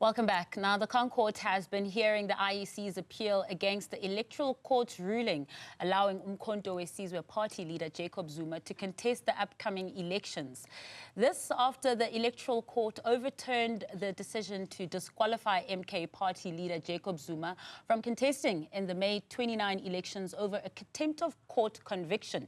Welcome back. Now, the Court has been hearing the IEC's appeal against the Electoral Court's ruling allowing Umkhonto weSizwe party leader Jacob Zuma to contest the upcoming elections. This after the Electoral Court overturned the decision to disqualify MK party leader Jacob Zuma from contesting in the May 29 elections over a contempt of court conviction.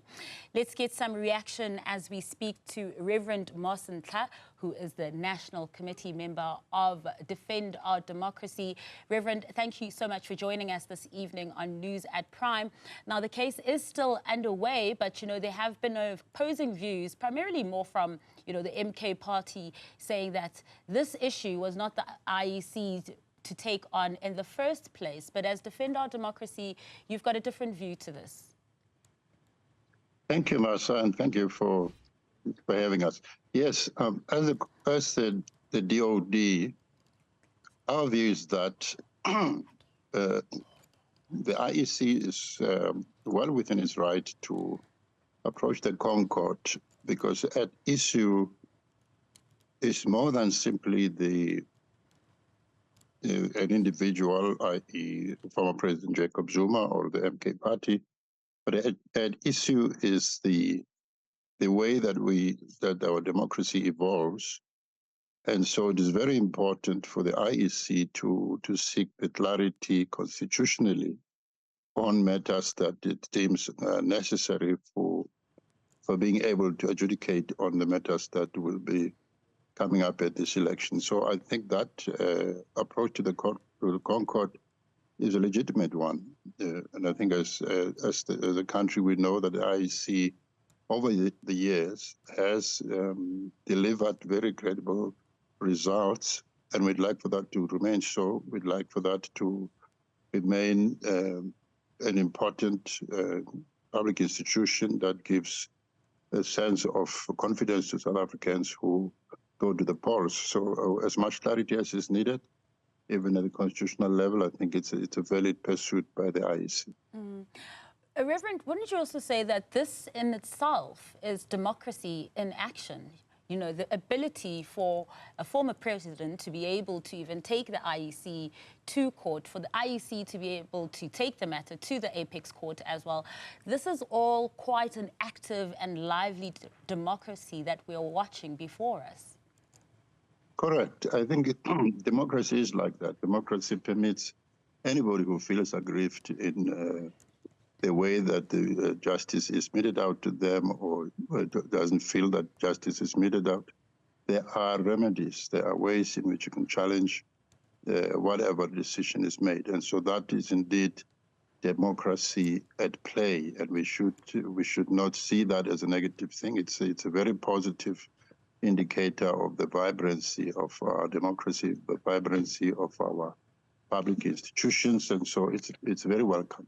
Let's get some reaction as we speak to Reverend Nthla, who is the National Committee member of Defend Our Democracy. Reverend, thank you so much for joining us this evening on News at Prime. Now, the case is still underway, but, there have been opposing views, primarily more from, the MK party, saying that this issue was not the IEC to take on in the first place. But as Defend Our Democracy, you've got a different view to this. Thank you, Marcia, and thank you for having us. Yes, as the DOD, our view is that the IEC is well within its right to approach the Court because at issue is more than simply an individual, i.e. former President Jacob Zuma or the MK party, but at issue is the way that our democracy evolves. And so it is very important for the IEC to seek the clarity constitutionally on matters that it deems necessary for being able to adjudicate on the matters that will be coming up at this election. So I think that approach to the Concord is a legitimate one. And I think as a country, we know that the IEC over the years has delivered very credible results, and we'd like for that to remain so. We'd like for that to remain an important public institution that gives a sense of confidence to South Africans who go to the polls. So as much clarity as is needed, even at the constitutional level, I think it's a valid pursuit by the IEC. Reverend, wouldn't you also say that this in itself is democracy in action? The ability for a former president to be able to even take the IEC to court, for the IEC to be able to take the matter to the Apex Court as well. This is all quite an active and lively democracy that we are watching before us. Correct. I think democracy is like that. Democracy permits anybody who feels aggrieved in the way that the justice is meted out to them or doesn't feel that justice is meted out. There are remedies. There are ways in which you can challenge whatever decision is made. And so that is indeed democracy at play. And we should not see that as a negative thing. It's a very positive indicator of the vibrancy of our democracy, the vibrancy of our public institutions. And so it's very welcome.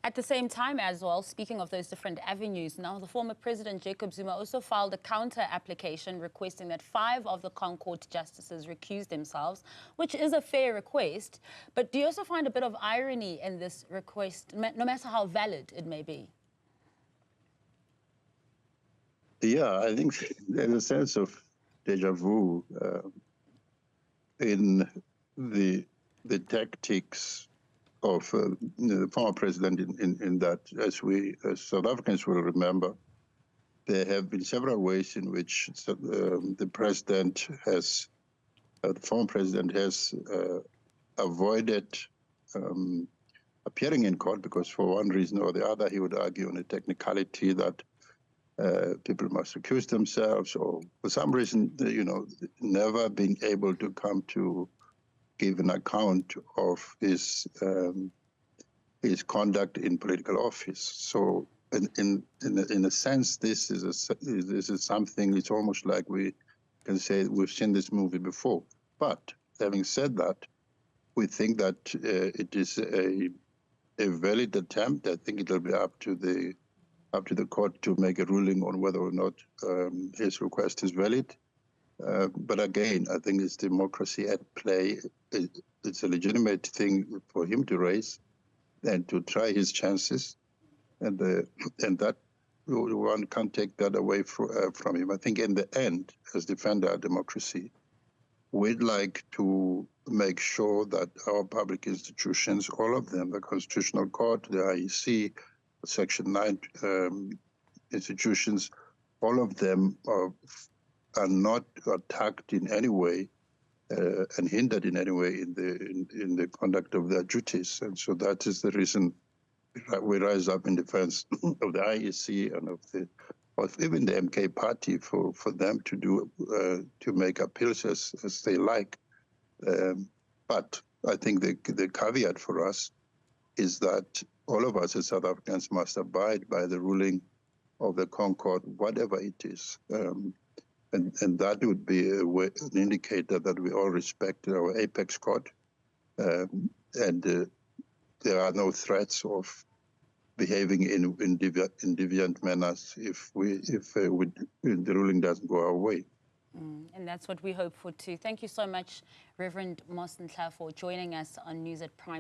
At the same time as well, speaking of those different avenues, now the former President Jacob Zuma also filed a counter-application requesting that 5 of the Court justices recuse themselves, which is a fair request. But do you also find a bit of irony in this request, no matter how valid it may be? Yeah, I think there's a sense of deja vu in the tactics of the former president in that, as South Africans will remember, there have been several ways in which the former president has avoided appearing in court because for one reason or the other, he would argue on a technicality that people must recuse themselves, or for some reason, never being able to come to give an account of his conduct in political office. So, in a sense, this is something. It's almost like we can say we've seen this movie before. But having said that, we think that it is a valid attempt. I think it will be up to the court to make a ruling on whether or not his request is valid. But again, I think it's democracy at play. It's a legitimate thing for him to raise and to try his chances, and that one can't take that away from him. I think in the end, as Defend Our Democracy, we'd like to make sure that our public institutions, all of them, the Constitutional Court, the IEC, Section 9 institutions, all of them are not attacked in any way and hindered in any way in the conduct of their duties. And so that is the reason we rise up in defense of the IEC and of even the MK party for them to do to make appeals as they like. But I think the caveat for us is that all of us as South Africans must abide by the ruling of the Concord, whatever it is. And that would be an indicator that we all respect our apex court, and there are no threats of behaving in deviant manners if the ruling doesn't go our way. And that's what we hope for too. Thank you so much, Reverend Nthla, for joining us on News at Prime.